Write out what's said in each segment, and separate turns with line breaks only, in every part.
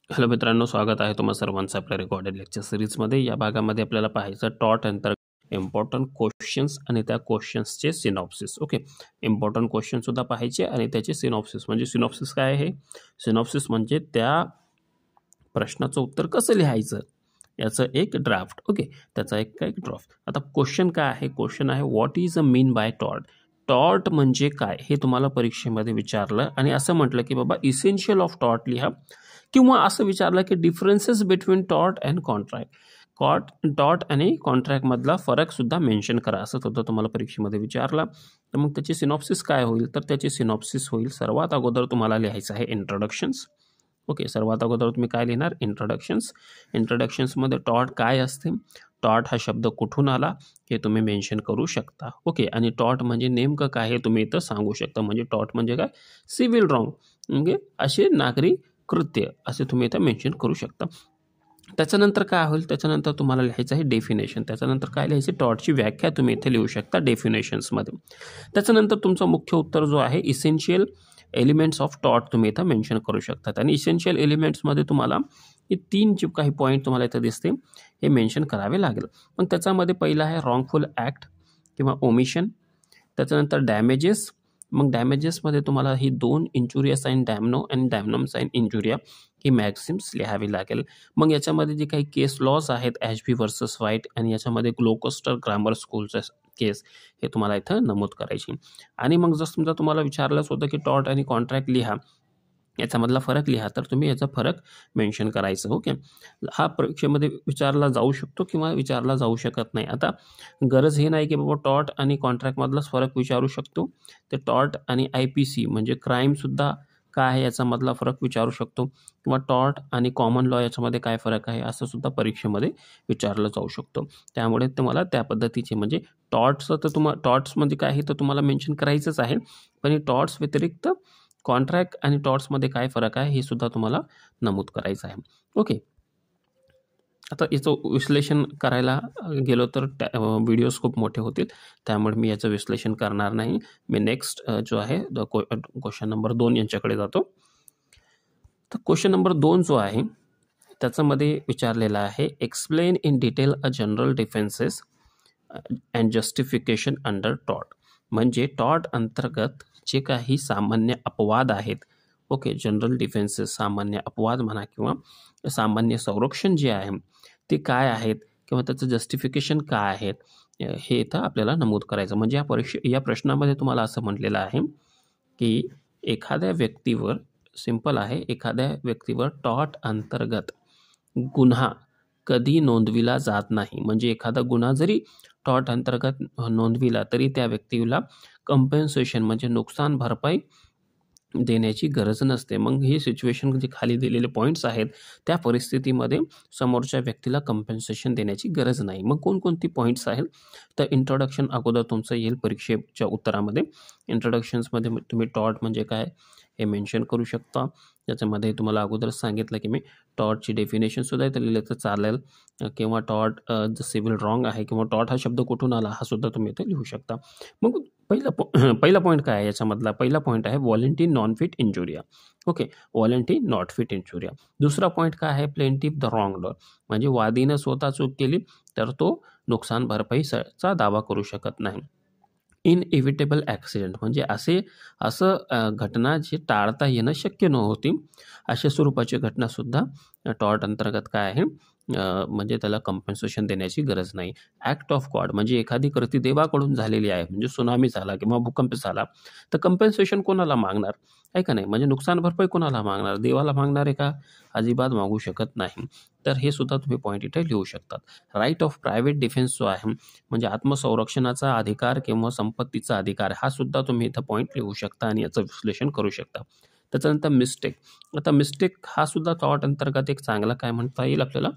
Hello मित्रांनो, स्वागत आहे तुम्हा सर्वांचं आपल्या रेकॉर्डेड लेक्चर सिरीजमध्ये. या भागामध्ये आपल्याला पाहायचं टॉट अंतर्गत इम्पॉर्टंट क्वेश्चन्स आणि त्या क्वेश्चन्सचे सिनॉप्सिस. ओके, इम्पॉर्टंट क्वेश्चनसुद्धा पाहायचे आणि त्याचे सिनॉप्सिस. म्हणजे सिनॉप्सिस काय आहे? सिनॉप्सिस म्हणजे त्या प्रश्नाचं उत्तर कसं लिहायचं याचं एक ड्राफ्ट. ओके, त्याचा एक ड्राफ्ट. आता क्वेश्चन काय आहे? क्वेश्चन आहे what is a mean by टॉट. टॉट म्हणजे काय हे तुम्हाला परीक्षेमध्ये विचारलं आणि असं म्हटलं की बाबा इसेन्शियल ऑफ टॉट लिहा, किंवा असं विचारलं की डिफरन्सेस बिटवीन टॉट अँड कॉन्ट्रॅक्ट. टॉट आणि कॉन्ट्रॅक्टमधला फरक सुद्धा मेन्शन करा, असं सुद्धा तुम्हाला परीक्षेमध्ये विचारलं. तर मग त्याची सिनॉप्सिस काय होईल? तर त्याची सिनॉप्सिस होईल, सर्वात अगोदर तुम्हाला लिहायचं आहे इंट्रोडक्शन्स. ओके, सर्वात अगोदर तुम्ही काय लिहिणार? इंट्रोडक्शन्स. इंट्रोडक्शन्समध्ये टॉट काय असते, टॉट हा शब्द कुठून आला हे तुम्ही मेन्शन करू शकता. ओके, आणि टॉट म्हणजे नेमकं काय हे तुम्ही इथं सांगू शकता. म्हणजे टॉट म्हणजे काय? सिव्हिल रॉंग, म्हणजे असे नागरी कृत्य, असे तुम्ही इथं मेन्शन करू शकता. त्याच्यानंतर काय होईल? त्याच्यानंतर तुम्हाला लिहायचं आहे डेफिनेशन. त्याच्यानंतर काय लिहायचे? टॉटची व्याख्या तुम्ही इथे लिहू शकता डेफिनेशन्समध्ये. त्याच्यानंतर तुमचं मुख्य उत्तर जो आहे इसेन्शियल एलिमेंट्स ऑफ टॉट तुम्ही इथं मेन्शन करू शकतात. आणि इसेन्शियल एलिमेंट्समध्ये तुम्हाला हे 3 जे काही पॉईंट तुम्हाला इथं दिसते हे मेन्शन करावे लागेल. मग त्याच्यामध्ये पहिला आहे रॉंगफुल ॲक्ट किंवा ओमिशन. त्याच्यानंतर डॅमेजेस. मग डॅमेजेसमध्ये तुम्हाला ही 2 इंजुरिया साईन डॅमनो आणि डॅमनम साईन इंजुरिया ही मॅक्सिम्स लिहावी लागेल. मग याच्यामध्ये जे काही केस लॉज आहेत एचबी वर्सेस व्हाईट आणि याच्यामध्ये ग्लोकोस्टर ग्रामर स्कूलचं केस हे तुम्हाला इथं नमूद करायची. आणि मग जर समजा तुम्हाला विचारलंच होतं की टॉट आणि कॉन्ट्रॅक्ट लिहा, याच्यामधला फरक लिहा, तर तुम्ही याचा फरक मेन्शन करायचं. ओके, हा परीक्षेमध्ये विचारला जाऊ शकतो किंवा विचारला जाऊ शकत नाही. आता गरज हे नाही की बाबा टॉट आणि कॉन्ट्रॅक्टमधलाच फरक विचारू शकतो, ते टॉट आणि IPC म्हणजे क्राईमसुद्धा काय आहे याच्यामधला फरक विचारू शकतो, किंवा टॉट आणि कॉमन लॉ याच्यामध्ये काय फरक आहे असं सुद्धा परीक्षेमध्ये विचारलं जाऊ शकतो. त्यामुळे तुम्हाला त्या पद्धतीचे म्हणजे टॉट्सचं तर टॉट्समध्ये काय आहे तर तुम्हाला मेन्शन करायचंच आहे, पण टॉट्स व्यतिरिक्त कॉन्ट्रॅक्ट आणि टॉट्समध्ये काय फरक आहे हे सुद्धा तुम्हाला नमूद करायचं आहे. ओके, आता याचं विश्लेषण करायला गेलो तर व्हिडिओज खूप मोठे होतील, त्यामुळे मी याचं विश्लेषण करणार नाही. मी नेक्स्ट जो आहे क्वेश्चन नंबर 2 यांच्याकडे जातो. तर क्वेश्चन नंबर 2 जो आहे त्याच्यामध्ये विचारलेला आहे explain in detail a general defences and justification under टॉट. म्हणजे टॉट अंतर्गत जे काही सामान्य अपवाद आहेत, ओके, जनरल डिफेन्सेस सामान्य अपवाद म्हणा किंवा सामान्य संरक्षण जे आहे ते काय आहेत किंवा त्याचं जस्टिफिकेशन काय आहेत हे इथं आपल्याला नमूद करायचं. म्हणजे या प्रश्नामध्ये तुम्हाला असं म्हटलेलं आहे की एखाद्या व्यक्तीवर, सिंपल आहे, एखाद्या व्यक्तीवर टॉट अंतर्गत गुन्हा कधी नोंदविला जात नाही. म्हणजे एखादा गुन्हा जरी टॉट अंतर्गत नोंदविला तरी त्या व्यक्तीला कंपेन्सेशन म्हणजे नुकसान भरपाई देण्याची गरज नसते. मग ही सिच्युएशन जे खाली दिलेले पॉईंट्स आहेत त्या परिस्थितीमध्ये समोरच्या व्यक्तीला कंपेन्सेशन देण्याची गरज नाही. मग कोणकोणती पॉईंट्स आहेत? तर इंट्रोडक्शन अगोदर तुमचं येईल परीक्षेच्या उत्तरामध्ये. इंट्रोडक्शन्समध्ये तुम्ही टॉट म्हणजे काय हे मेन्शन करू शकता. त्याच्यामध्ये तुम्हाला अगोदरच सांगितलं की मी टॉटची डेफिनेशनसुद्धा इथं लिहिलं तर चालेल, किंवा टॉट द सिव्हिल रॉंग आहे, किंवा टॉट हा शब्द कुठून आला हा सुद्धा तुम्ही इथे लिहू शकता. मग पहिला पॉईंट काय आहे याच्यामधला? पहिला पॉईंट आहे volenti non fit injuria. Okay, volenti not fit injuria. दुसरा पॉईंट काय आहे? Plaintiff the wrong law. म्हणजे वादीनं स्वतः चूक केली तर तो नुकसान भरपाईचा दावा करू शकत नाही. इनएव्हिटेबल ॲक्सिडेंट म्हणजे असं घटना जी टाळता येणं शक्य नव्हती, अशा स्वरूपाची घटनासुद्धा टॉट अंतर्गत काय आहे म्हणजे त्याला कंपेन्सेशन देण्याची गरज नाही. ॲक्ट ऑफ गॉड म्हणजे एखादी कृती देवाकडून झालेली आहे, म्हणजे सुनामी झाला किंवा भूकंप झाला तर कंपेन्सेशन कोणाला मागणार आहे का नाही? म्हणजे नुकसान भरपाई कोणाला मागणार? देवाला मागणार आहे का? अजिबात मागू शकत नाही. तर हे सुद्धा तुम्ही पॉईंट इथे लिहू शकतात. राईट ऑफ प्रायव्हेट डिफेन्स जो आहे म्हणजे आत्मसंरक्षणाचा अधिकार किंवा संपत्तीचा अधिकार हा सुद्धा तुम्ही इथं पॉईंट लिहू शकता आणि याचं विश्लेषण करू शकता. त्याच्यानंतर मिस्टेक. आता मिस्टेक हा सुद्धा टॉट अंतर्गत एक चांगला काय म्हणता येईल आपल्याला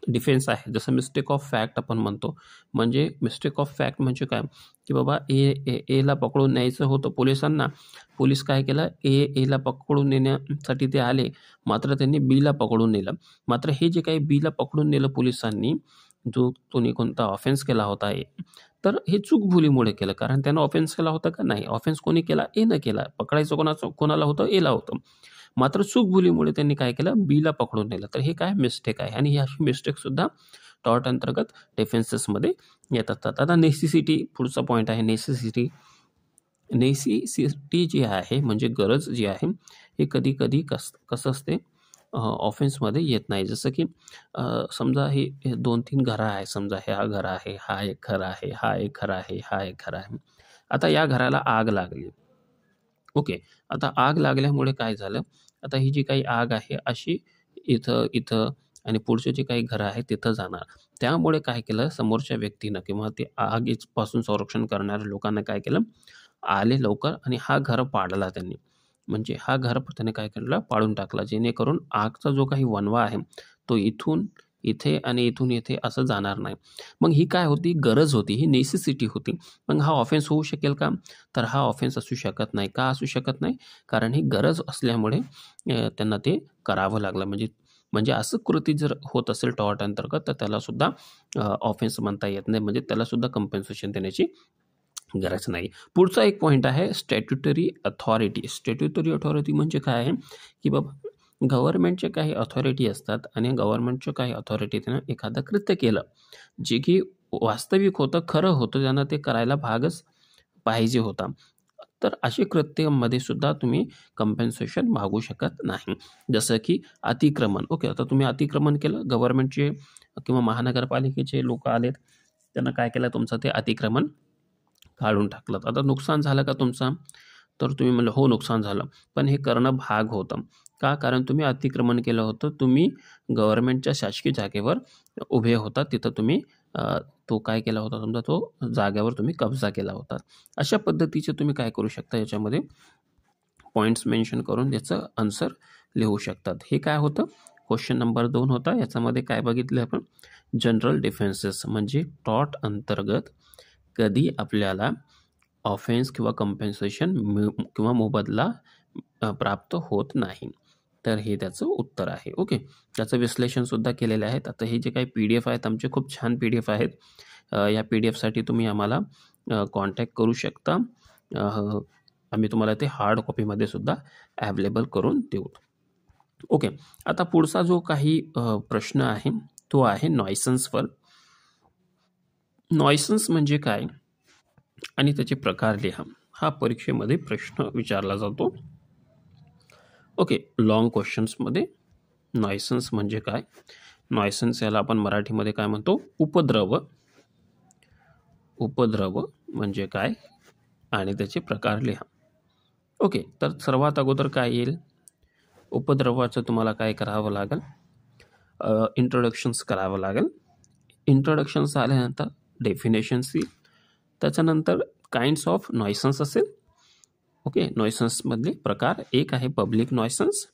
डिफेन्स आहे. जसं मिस्टेक ऑफ फॅक्ट आपण म्हणतो. म्हणजे मिस्टेक ऑफ फॅक्ट म्हणजे काय की बाबा एला पकडून न्यायचं होतं पोलिसांना, पोलीस काय केलं, एला पकडून नेण्यासाठी ते आले, मात्र त्यांनी बीला पकडून नेलं. मात्र हे जे काही बीला पकडून नेलं पोलिसांनी, जो कोणी कोणता ऑफेन्स केला होता तर हे चूकभुलीमुळे केलं. कारण त्यानं ऑफेन्स केला होता का? नाही. ऑफेन्स कोणी केला? एनं केला. पकडायचं कोणाला होतं? एला होतं. मात्र चूकभुलीमुळे त्यांनी काय केलं, बीला पकडून नेलं. तर हे काय मिस्टेक आहे आणि ही अशी मिस्टेकसुद्धा टॉर्ट अंतर्गत डिफेन्सेसमध्ये येतात. आता नेसेसिटी पुढचा पॉईंट आहे. नेसेसिटी जी आहे म्हणजे गरज जी आहे हे कधी-कधी कसं असते ऑफेन्समध्ये येत नाही. जसं की समजा हे 2-3 घरं आहे. समजा हे हा घर आहे, हा एक घर आहे, हा एक घर आहे, हा एक घर आहे. आता या घराला आग लागली. ओके. आता आग लागल्यामुळे काय झालं, आता ही जी काही आग आहे अशी इथं आणि पुढचे जे काही घरं आहेत तिथं जाणार. त्यामुळे काय केलं समोरच्या व्यक्तीनं किंवा ते आगीपासून संरक्षण करणाऱ्या लोकांना काय केलं, आले लवकर आणि हा घर पाडला त्यांनी. म्हणजे हा घर त्याने काय केलं, पाडून टाकला. जेणेकरून आगचा जो काही वणवा आहे, तो इथून इथे आणि इथून इथे असं जाणार नाही. मग ही काय होती, गरज होती, ही नेसेसिटी होती. मग हा ऑफेन्स होऊ शकेल का? तर हा ऑफेन्स असू शकत नाही. का असू शकत नाही? कारण ही गरज असल्यामुळे त्यांना ते करावं लागलं. म्हणजे म्हणजे असं कृती जर होत असेल टॉर्ट अंतर्गत तर त्यालासुद्धा ऑफेन्स म्हणता येत नाही. म्हणजे त्यालासुद्धा कंपेन्सेशन देण्याची गरज नाही. पुढचा एक पॉईंट आहे स्टॅट्युटरी अथॉरिटी. स्टॅट्युटरी अथॉरिटी म्हणजे काय आहे, की बाबा गव्हर्नमेंटचे काही अथॉरिटी असतात आणि गव्हर्नमेंटच्या काही अथॉरिटीनं एखादं कृत्य केलं, जे की वास्तविक होतं, खरं होतं, त्यांना ते करायला भागच पाहिजे होता. तर असे कृत्यामध्ये सुद्धा तुम्ही कंपेन्सेशन मागू शकत नाही. जसं की अतिक्रमण. ओके, आता तुम्ही अतिक्रमण केलं, गव्हर्नमेंटचे किंवा महानगरपालिकेचे लोकं आलेत, त्यांना काय केलं, तुमचं ते अतिक्रमण काढून टाकलं. आता नुकसान झालं का तुमचं? तर तुम्ही म्हणलं हो नुकसान झालं. पण हे करणं भाग होतं. का? कारण तुम्ही अतिक्रमण केलं होतं. तुम्ही गव्हर्नमेंटच्या शासकीय जागेवर उभे होता. तिथं तुम्ही तो काय केला होता समजा तो जागेवर तुम्ही कब्जा केला होता. अशा पद्धतीचे तुम्ही काय करू शकता याच्यामध्ये पॉईंट्स मेन्शन करून त्याचं आन्सर लिहू शकतात. हे काय होतं? क्वेश्चन नंबर 2 होता. याच्यामध्ये काय बघितलं आपण? जनरल डिफेन्सेस म्हणजे टॉर्ट अंतर्गत कधी आपल्याला ऑफेन्स किंवा कंपेन्सेशन किंवा मोबदला प्राप्त होत नाही. तर हे त्याचं उत्तर आहे. ओके. त्याचं विश्लेषणसुद्धा केलेलं आहे. आता हे जे काही PDF आहेत आमचे खूप छान PDF आहेत. या PDFसाठी तुम्ही आम्हाला कॉन्टॅक्ट करू शकता. आम्ही तुम्हाला ते हार्ड कॉपीमध्ये सुद्धा अवेलेबल करून देऊ. ओके. आता पुढचा जो काही प्रश्न आहे तो आहे नॉयसन्सवर. नॉयसन्स म्हणजे काय आणि त्याचे प्रकार लिहा. हा परीक्षेमध्ये प्रश्न विचारला जातो. ओके, लॉंग क्वेश्चन्समध्ये नॉयसन्स म्हणजे काय? नॉयसन्स याला आपण मराठीमध्ये काय म्हणतो? उपद्रव. उपद्रव म्हणजे काय आणि त्याचे प्रकार लिहा. ओके, तर सर्वात अगोदर काय येईल? उपद्रवाचं तुम्हाला काय करावं लागेल? इंट्रोडक्शन्स करावं लागेल. इंट्रोडक्शन्स आल्यानंतर डेफिनेशन्स येईल. त्याच्यानंतर काइंड्स ऑफ नॉयसन्स असेल. ओके, नॉयसन्समधले प्रकार एक आहे पब्लिक नॉयसन्स,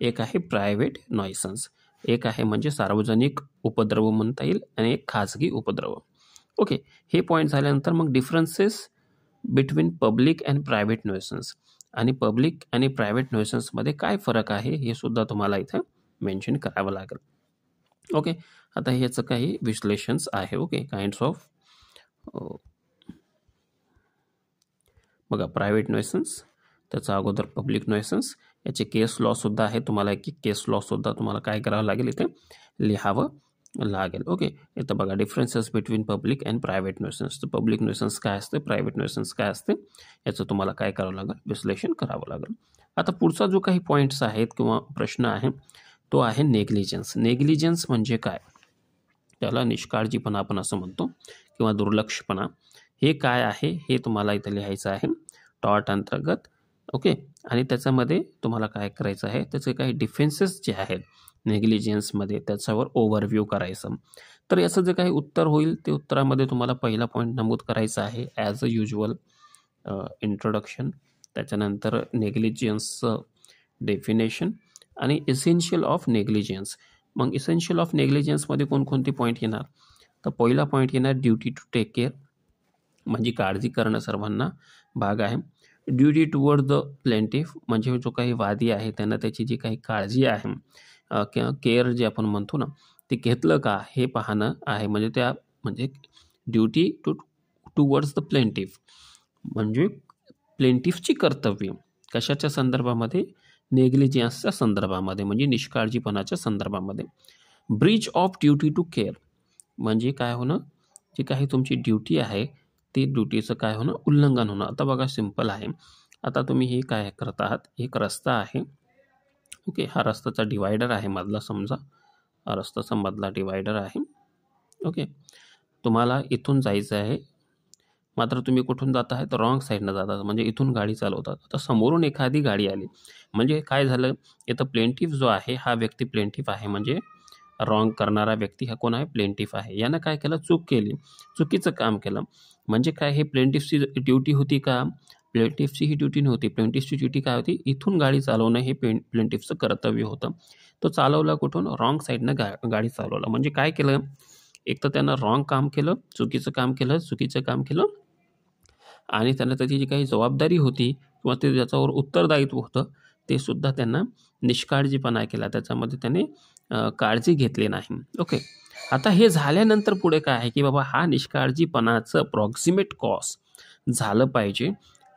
एक आहे प्रायव्हेट नॉयसन्स, एक आहे म्हणजे सार्वजनिक उपद्रव म्हणता येईल आणि एक खाजगी उपद्रव. ओके, हे पॉईंट झाल्यानंतर मग differences between public and private nuisance आणि पब्लिक आणि प्रायव्हेट नॉयसन्समध्ये काय फरक आहे हे सुद्धा तुम्हाला इथं मेन्शन करावं लागेल. ओके, आता ह्याचं काही विश्लेषण आहे. ओके, काइंड्स ऑफ बघा प्रायव्हेट नॉयसन्स, त्याचा अगोदर पब्लिक नॉयसन्स, याचे केस लॉसुद्धा आहे. तुम्हाला एक केस लॉसुद्धा तुम्हाला काय करावं लागेल इथे लिहावं लागेल. ओके, इथं बघा differences between public and private nuisance. तर पब्लिक नॉयसन्स काय असते, प्रायव्हेट नॉयसन्स काय असते, याचं तुम्हाला काय करावं लागेल, विश्लेषण करावं लागेल. आता पुढचा जो काही पॉईंट्स आहेत किंवा प्रश्न आहे तो आहे नेग्लिजन्स. नेग्लिजन्स म्हणजे काय? त्याला निष्काळजीपणा आपण असं म्हणतो किंवा दुर्लक्षपणा. हे काय आहे हे तुम्हाला इथं लिहायचं आहे टॉर्ट अंतर्गत. ओके, आणि त्याच्यामध्ये तुम्हाला काय करायचं आहे, त्याचे काही डिफेन्सेस जे आहेत नेग्लिजन्समध्ये त्याच्यावर ओव्हरव्ह्यू करायचं. तर याचं जे काही उत्तर होईल ते उत्तरामध्ये तुम्हाला पहिला पॉईंट नमूद करायचा आहे ॲज अ युज्युअल इंट्रोडक्शन, त्याच्यानंतर नेग्लिजन्सचं डेफिनेशन आणि इसेन्शियल ऑफ नेग्लिजन्स. मग इसेन्शियल ऑफ नेग्लिजन्समध्ये कोणकोणते पॉईंट येणार? तर पहिला पॉईंट येणार ड्युटी टू टेक केअर म्हणजे काळजी करणं सर्वांना भाग आहे. ड्युटी टुवर्ड द प्लेंटिफ म्हणजे जो काही वादी आहे त्यांना त्याची जी काही काळजी आहे किंवा केअर जे आपण म्हणतो ना ते घेतलं का हे पाहणं आहे. म्हणजे ड्युटी टुवर्ड्स द प्लेंटिफ म्हणजे प्लेंटिफची कर्तव्य कशाच्या संदर्भामध्ये? नेग्लिजन्सच्या संदर्भामध्ये म्हणजे निष्काळजीपणाच्या संदर्भामध्ये. Breach of duty to care म्हणजे काय होणं, जी काही तुमची ड्युटी आहे ती ड्युटीचं काय होणं, उल्लंघन होणं. आता बघा सिंपल आहे. आता तुम्ही हे काय करत आहात, एक रस्ता आहे, ओके, हा रस्त्याचा डिवायडर आहे मधला, समजा हा रस्त्याचा मधला डिवायडर आहे, ओके. तुम्हाला इथून जायचं आहे, मात्र तुम्ही कुठून जात आहे तर रॉंग साईडनं जात आहात, म्हणजे इथून गाडी चालवतात. आता समोरून एखादी गाडी आली, म्हणजे काय झालं, इथं प्लेंटिफ जो आहे हा व्यक्ती प्लेंटिफ आहे, म्हणजे रॉंग करणारा व्यक्ती हा कोण आहे, प्लेंटिफ आहे. यानं काय केलं, चूक केली, चुकीचं काम केलं. म्हणजे काय, हे प्लेंटिफची ड्युटी होती का, प्लेंटिफची ही ड्युटी नव्हती. प्लेंटिफची ड्युटी काय होती, इथून गाडी चालवणं हे प्लेंटिफचं कर्तव्य होतं. तो चालवला कुठून, रॉंग साईडनं गाडी चालवला. म्हणजे काय केलं, एक तर त्यानं रॉंग काम केलं, चुकीचं काम केलं, आणि त्यांना त्याची जी काही जबाबदारी होती किंवा ते ज्याच्यावर उत्तरदायित्व होतं ते सुद्धा त्यांना निष्काळजीपणा केला, त्याच्यामध्ये त्याने काळजी घेतली नाही, ओके. आता हे झाल्यानंतर पुढे काय आहे की बाबा हा निष्काळजीपणाचं प्रॉक्सिमेट कॉज झालं पाहिजे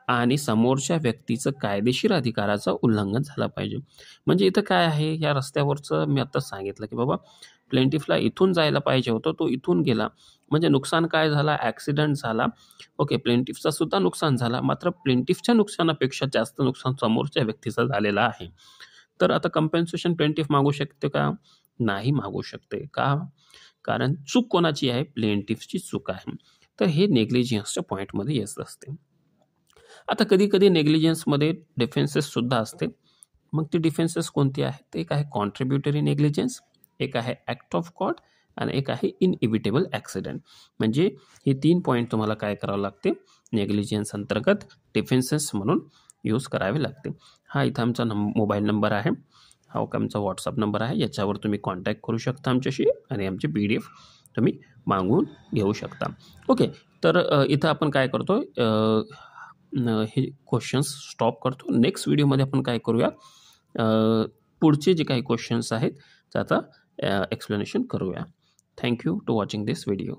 आणि समोरच्या व्यक्तीचं कायदेशीर अधिकाराचं उल्लंघन झालं पाहिजे. म्हणजे इथं काय आहे, या रस्त्यावरचं मी आत्ताच सांगितलं की बाबा प्लेंटिफला इथून जायला पाहिजे होतं, तो इथून गेला, म्हणजे नुकसान काय झाला, ॲक्सिडेंट झाला, ओके. प्लेंटिफचा सुद्धा नुकसान झाला, मात्र प्लेंटिफच्या नुकसानापेक्षा जास्त नुकसान समोरच्या व्यक्तीचं झालेलं आहे. तर आता कंपेन्सेशन प्लेंटिफ मागू शकते का, नाही मागू शकते. का, कारण चूक कोणाची आहे, प्लेंटिफची चूक आहे. तर हे नेग्लिजन्सच्या पॉईंटमध्ये येत असते. आता कधी कधी नेग्लिजन्समध्ये डिफेन्सेससुद्धा असते. मग ती डिफेन्सेस कोणती आहेत, ते एक आहे कॉन्ट्रीब्युटरी नेग्लिजन्स, एक आहे ॲक्ट ऑफ गॉड आणि एक आहे इनइव्हिटेबल ॲक्सिडेंट. म्हणजे हे 3 पॉईंट तुम्हाला काय करावं लागते, नेग्लिजन्स अंतर्गत डिफेन्सेस म्हणून यूज करावे लागते. हा इथं आमचा मोबाईल नंबर आहे, हा आमचा व्हॉट्सअप नंबर आहे, याच्यावर तुम्ही कॉन्टॅक्ट करू शकता आमच्याशी आणि आमची PDF तुम्ही मागवून घेऊ शकता, ओके. तर इथं आपण काय करतो, हे क्वेश्चन्स स्टॉप करतो. नेक्स्ट व्हिडिओमध्ये आपण काय करूया, पुढचे जे काही क्वेश्चन्स आहेत त्याचा एक्सप्लेनेशन करूया. Thank you to watching this video.